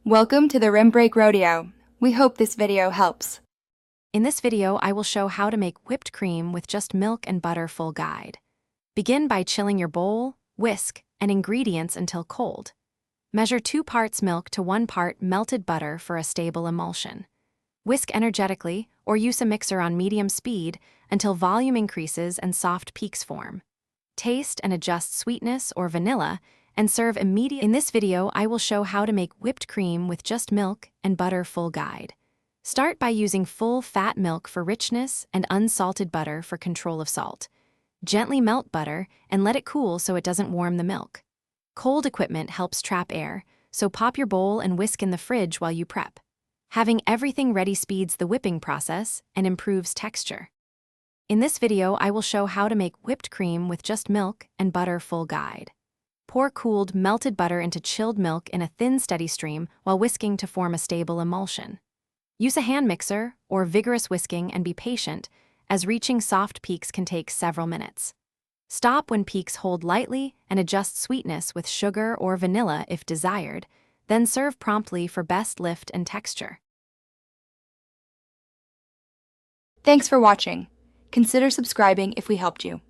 Welcome to the Rim Break Rodeo. We hope this video helps. In this video, I will show how to make whipped cream with just milk and butter full guide. Begin by chilling your bowl, whisk, and ingredients until cold. Measure 2 parts milk to 1 part melted butter for a stable emulsion. Whisk energetically or use a mixer on medium speed until volume increases and soft peaks form. Taste and adjust sweetness or vanilla and serve immediately. In this video, I will show how to make whipped cream with just milk and butter full guide. Start by using full fat milk for richness and unsalted butter for control of salt. Gently melt butter and let it cool so it doesn't warm the milk. Cold equipment helps trap air, so pop your bowl and whisk in the fridge while you prep. Having everything ready speeds the whipping process and improves texture. In this video, I will show how to make whipped cream with just milk and butter full guide. Pour cooled, melted butter into chilled milk in a thin, steady stream while whisking to form a stable emulsion. Use a hand mixer or vigorous whisking and be patient, as reaching soft peaks can take several minutes. Stop when peaks hold lightly and adjust sweetness with sugar or vanilla if desired, then serve promptly for best lift and texture. Thanks for watching. Consider subscribing if we helped you.